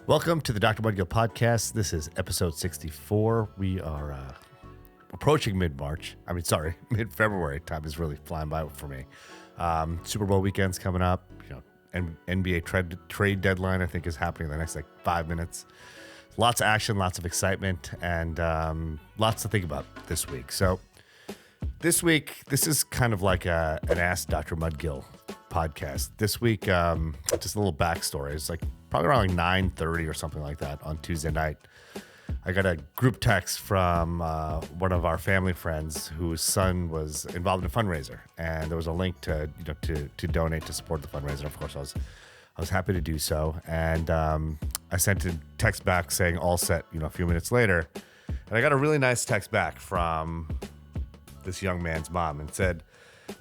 Welcome to the Dr. Mudgil podcast. This is episode 64. We are approaching mid-March. Mid-February. Time is really flying by for me. Super Bowl weekend's coming up. NBA trade deadline, I think, is happening in the next 5 minutes. Lots of action, lots of excitement, and lots to think about this week. So this week, this is kind of like an Ask Dr. Mudgil podcast. This week, just a little backstory. It's probably around 9:30 or something like that on Tuesday night. I got a group text from one of our family friends whose son was involved in a fundraiser, and there was a link to donate to support the fundraiser. Of course, I was happy to do so, and I sent a text back saying all set. A few minutes later, and I got a really nice text back from this young man's mom and said,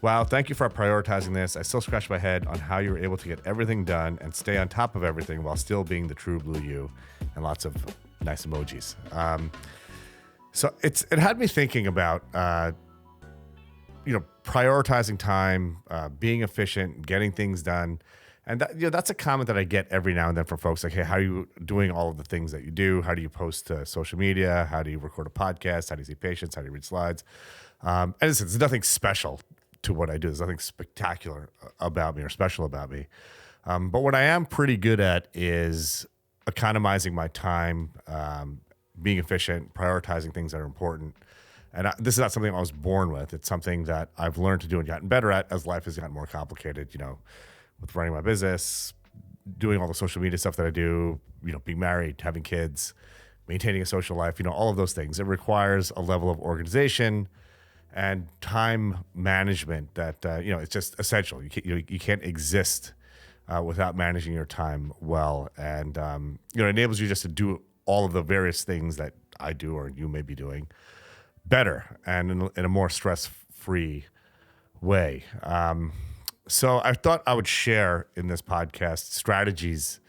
"Wow, thank you for prioritizing this. I still scratch my head on how you were able to get everything done and stay on top of everything while still being the true blue you," and lots of nice emojis. So it had me thinking about prioritizing time, being efficient, getting things done. And that's a comment that I get every now and then from folks like, "Hey, how are you doing all of the things that you do? How do you post to social media? How do you record a podcast? How do you see patients? How do you read slides?" And there's nothing special to what I do. There's nothing spectacular about me or special about me. But what I am pretty good at is economizing my time, being efficient, prioritizing things that are important. And this is not something I was born with. It's something that I've learned to do and gotten better at as life has gotten more complicated, with running my business, doing all the social media stuff that I do, being married, having kids, maintaining a social life, all of those things. It requires a level of organization and time management that, it's just essential. You can't exist without managing your time well. And, it enables you just to do all of the various things that I do or you may be doing better and in a more stress-free way. So I thought I would share in this podcast strategies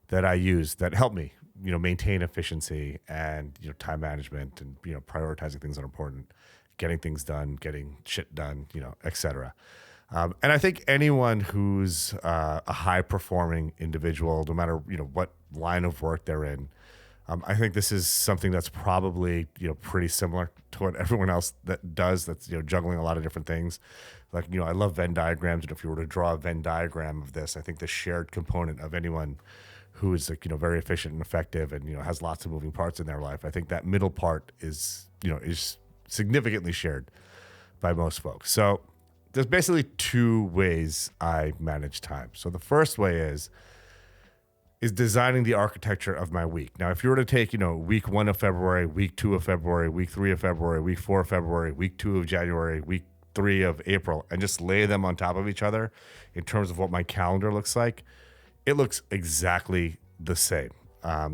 that I use that help me, maintain efficiency and, time management and, prioritizing things that are important, getting things done, getting shit done, et cetera. And I think anyone who's a high-performing individual, no matter, what line of work they're in, I think this is something that's probably, pretty similar to what everyone else that does that's, juggling a lot of different things. I love Venn diagrams. And if you were to draw a Venn diagram of this, I think the shared component of anyone who is, very efficient and effective and, has lots of moving parts in their life, I think that middle part is significantly shared by most folks. So there's basically two ways I manage time. So the first way is designing the architecture of my week. Now, if you were to take, week 1 of February, week 2 of February, week 3 of February, week 4 of February, week 2 of January, week 3 of April, and just lay them on top of each other in terms of what my calendar looks like, it looks exactly the same.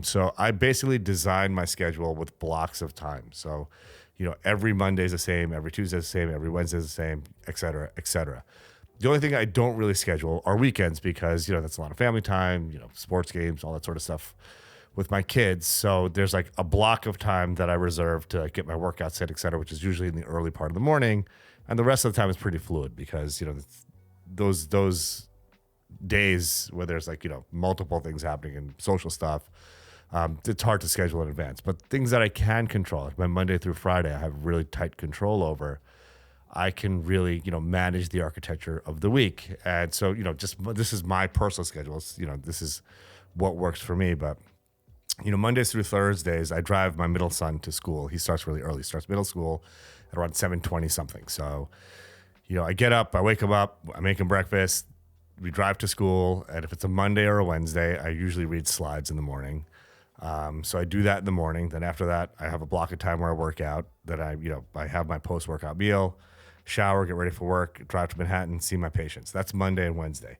So I basically design my schedule with blocks of time. So, every Monday is the same, every Tuesday is the same, every Wednesday is the same, et cetera, et cetera. The only thing I don't really schedule are weekends because, that's a lot of family time, sports games, all that sort of stuff with my kids. So there's a block of time that I reserve to get my workouts in, et cetera, which is usually in the early part of the morning. And the rest of the time is pretty fluid because, those days where there's multiple things happening and social stuff, it's hard to schedule in advance. But things that I can control, like my Monday through Friday, I have really tight control over. I can really, manage the architecture of the week. And so, this is my personal schedule. It's, this is what works for me. But, Mondays through Thursdays, I drive my middle son to school. He starts really early. He starts middle school at around 7:20 something. So, I get up, I wake him up, I make him breakfast, we drive to school. And if it's a Monday or a Wednesday, I usually read slides in the morning. So I do that in the morning. Then after that, I have a block of time where I work out. Then I have my post-workout meal, shower, get ready for work, drive to Manhattan, see my patients. That's Monday and Wednesday.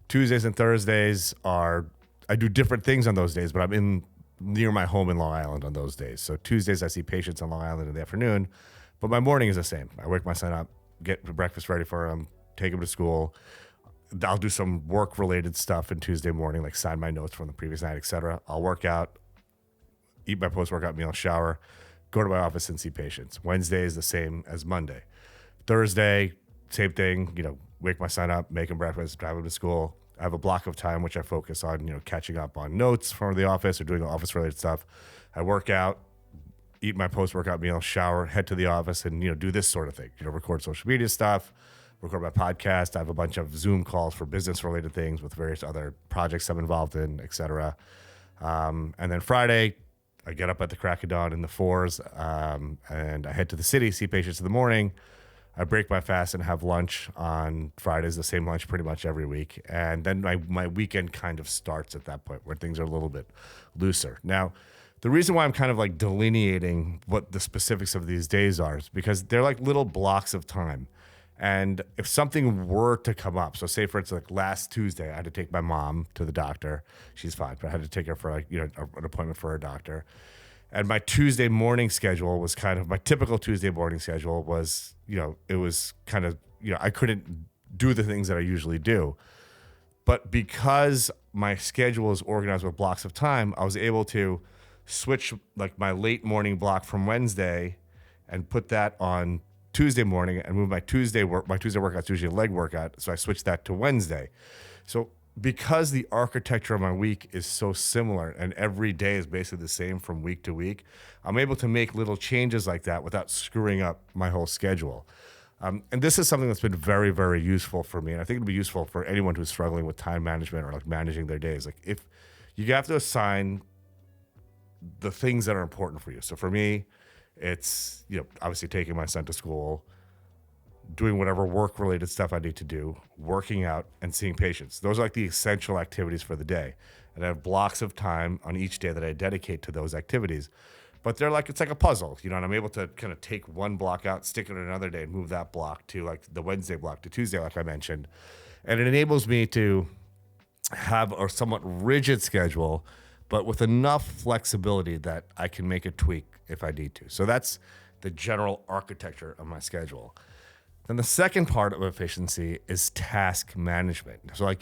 Tuesdays and Thursdays I do different things on those days, but I'm near my home in Long Island on those days. So Tuesdays I see patients on Long Island in the afternoon, but my morning is the same. I wake my son up, get breakfast ready for him, take him to school. I'll do some work-related stuff on Tuesday morning, like sign my notes from the previous night, et cetera. I'll work out, eat my post-workout meal, shower, go to my office and see patients. Wednesday is the same as Monday. Thursday, same thing, wake my son up, make him breakfast, drive him to school. I have a block of time which I focus on, catching up on notes from the office or doing office related stuff. I work out, eat my post-workout meal, shower, head to the office, and do this sort of thing. Record social media stuff, record my podcast. I have a bunch of Zoom calls for business-related things with various other projects I'm involved in, etc. And then Friday, I get up at the crack of dawn in the 4s, and I head to the city, see patients in the morning. I break my fast and have lunch on Fridays, the same lunch pretty much every week. And then my weekend kind of starts at that point where things are a little bit looser. Now, the reason why I'm kind of like delineating what the specifics of these days are is because they're like little blocks of time. And if something were to come up, so say for instance, like last Tuesday, I had to take my mom to the doctor. She's fine, but I had to take her for an appointment for her doctor. And my Tuesday morning schedule was kind of my typical Tuesday morning schedule was, it was kind of, I couldn't do the things that I usually do. But because my schedule is organized with blocks of time, I was able to switch like my late morning block from Wednesday and put that on Tuesday morning and move my Tuesday workout's usually a leg workout. So I switched that to Wednesday. So because the architecture of my week is so similar and every day is basically the same from week to week, I'm able to make little changes like that without screwing up my whole schedule. And this is something that's been very, very useful for me. And I think it'll be useful for anyone who's struggling with time management or like managing their days. Like if you have to assign the things that are important for you. So for me, it's, obviously taking my son to school, doing whatever work-related stuff I need to do, working out, and seeing patients. Those are like the essential activities for the day. And I have blocks of time on each day that I dedicate to those activities. But it's like a puzzle, and I'm able to kind of take one block out, stick it in another day, and move that block to like the Wednesday block to Tuesday, like I mentioned. And it enables me to have a somewhat rigid schedule, but with enough flexibility that I can make a tweak if I need to. So that's the general architecture of my schedule. Then the second part of efficiency is task management. So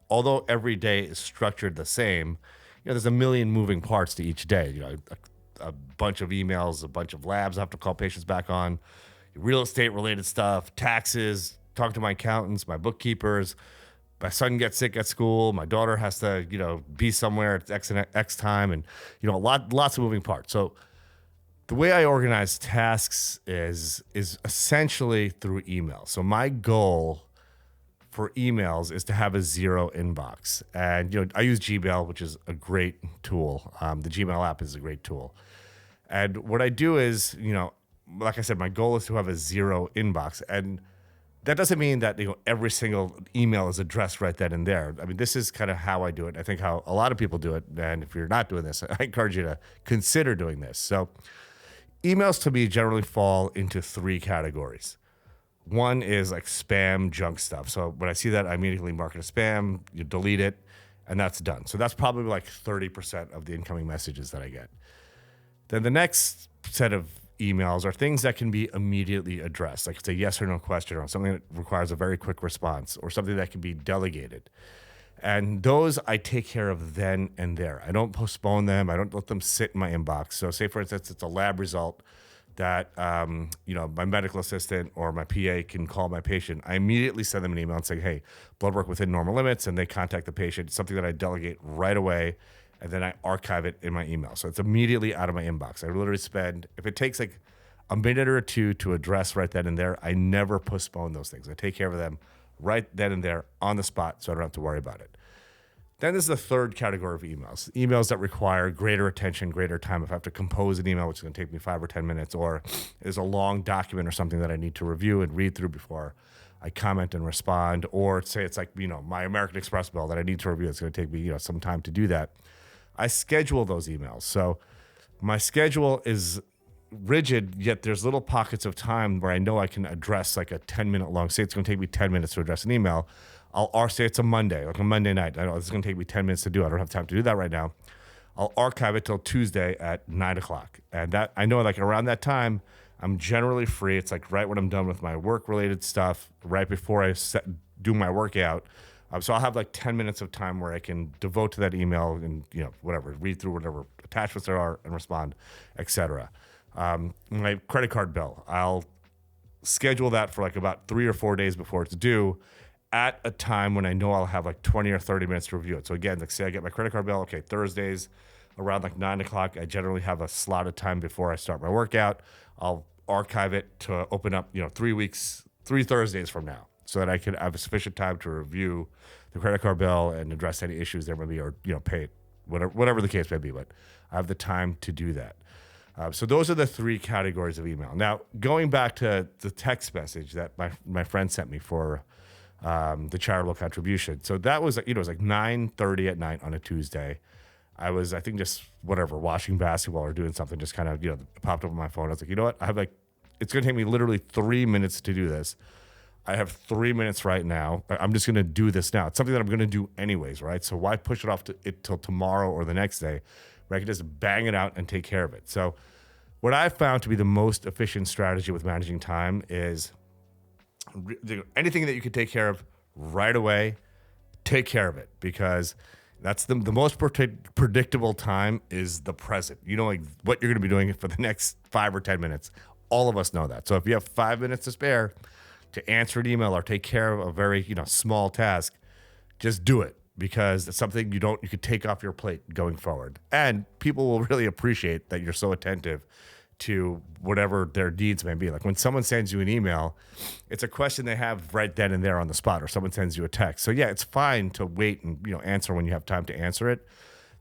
although every day is structured the same, there's a million moving parts to each day. A bunch of emails, a bunch of labs I have to call patients back on, real estate related stuff, taxes, talk to my accountants, my bookkeepers. My son gets sick at school. My daughter has to, be somewhere at X time, and lots of moving parts. So the way I organize tasks is essentially through email. So my goal for emails is to have a zero inbox, and I use Gmail, which is a great tool. The Gmail app is a great tool, and what I do is, like I said, my goal is to have a zero inbox, and that doesn't mean that every single email is addressed right then and there. I mean, this is kind of how I do it. I think how a lot of people do it. And if you're not doing this, I encourage you to consider doing this. So emails to me generally fall into 3 categories. One is like spam, junk stuff. So when I see that, I immediately mark it as spam, you delete it, and that's done. So that's probably like 30% of the incoming messages that I get. Then the next set of emails are things that can be immediately addressed, like it's a yes or no question or something that requires a very quick response or something that can be delegated. And those I take care of then and there. I don't postpone them. I don't let them sit in my inbox. So say, for instance, it's a lab result that, my medical assistant or my PA can call my patient. I immediately send them an email and say, hey, blood work within normal limits, and they contact the patient. It's something that I delegate right away, and then I archive it in my email. So it's immediately out of my inbox. I literally spend, if it takes like a minute or two to address right then and there, I never postpone those things. I take care of them right then and there on the spot, so I don't have to worry about it. Then there's the third category of emails that require greater attention, greater time. If I have to compose an email, which is going to take me 5 or 10 minutes, or is a long document or something that I need to review and read through before I comment and respond, or say it's like, my American Express bill that I need to review. It's going to take me, some time to do that. I schedule those emails. So my schedule is rigid, yet there's little pockets of time where I know I can address like a 10-minute long, say it's going to take me 10 minutes to address an email. I'll say it's a Monday, like a Monday night. I know it's going to take me 10 minutes to do. I don't have time to do that right now. I'll archive it till Tuesday at 9:00. And that, I know like around that time, I'm generally free. It's like right when I'm done with my work related stuff, right before I do my workout. So I'll have like 10 minutes of time where I can devote to that email and, whatever, read through whatever attachments there are and respond, etc. My credit card bill, I'll schedule that for like about 3 or 4 days before it's due. at a time when I know I'll have like 20 or 30 minutes to review it. So again, like say I get my credit card bill, okay, Thursdays around like 9 o'clock, I generally have a slotted time before I start my workout. I'll archive it to open up, 3 Thursdays from now, so that I can have sufficient time to review the credit card bill and address any issues there may be, or, pay it, whatever the case may be. But I have the time to do that. So those are the 3 categories of email. Now, going back to the text message that my friend sent me for the charitable contribution. So that was, it was like 9:30 at night on a Tuesday. I was, I think, just watching basketball or doing something, just kind of, popped up on my phone. I was like, you know what? It's going to take me literally 3 minutes to do this. I have 3 minutes right now. I'm just going to do this now. It's something that I'm going to do anyways, right? So why push it off till tomorrow or the next day, where I can just bang it out and take care of it? So what I've found to be the most efficient strategy with managing time is anything that you can take care of right away, take care of it, because that's the most predictable time is the present. You know, like what you're going to be doing for the next 5 or 10 minutes. All of us know that. So if you have 5 minutes to spare to answer an email or take care of a very, small task, just do it, because it's something you could take off your plate going forward. And people will really appreciate that you're so attentive to whatever their needs may be. Like when someone sends you an email, it's a question they have right then and there on the spot, or someone sends you a text. So yeah, it's fine to wait and, answer when you have time to answer it.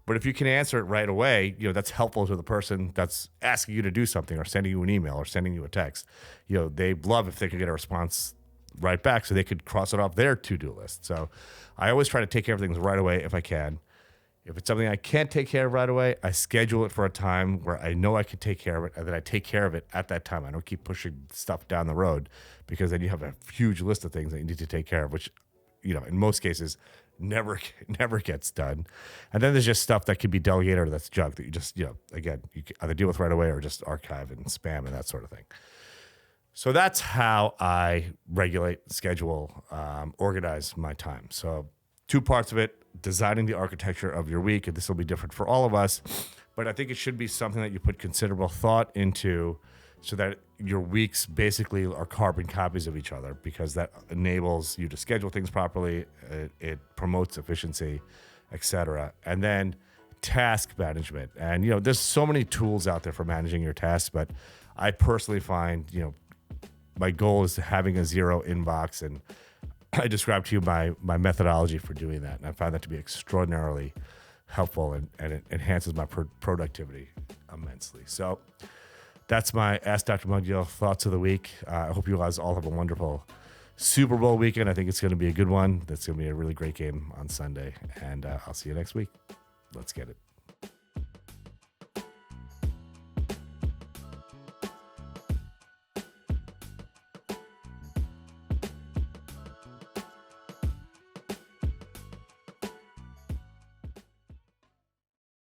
But if you can answer it right away, that's helpful to the person that's asking you to do something, or sending you an email, or sending you a text. They love if they could get a response right back, so they could cross it off their to-do list. So I always try to take care of things right away if I can. If it's something I can't take care of right away, I schedule it for a time where I know I can take care of it, and then I take care of it at that time. I don't keep pushing stuff down the road, because then you have a huge list of things that you need to take care of, which, in most cases, never gets done. And then there's just stuff that can be delegated, or that's junk that you just, again, you can either deal with right away or just archive and spam and that sort of thing. So that's how I regulate, schedule, organize my time. So 2 parts of it: designing the architecture of your week, and this will be different for all of us, but I think it should be something that you put considerable thought into, so that your weeks basically are carbon copies of each other, because that enables you to schedule things properly. It promotes efficiency, etc. And then task management. And, there's so many tools out there for managing your tasks, but I personally find, my goal is having a 0 inbox, and I described to you my methodology for doing that. And I find that to be extraordinarily helpful, and it enhances my productivity immensely. So that's my Ask Dr. Mudgil thoughts of the week. I hope you guys all have a wonderful Super Bowl weekend. I think it's going to be a good one. That's going to be a really great game on Sunday. And I'll see you next week. Let's get it.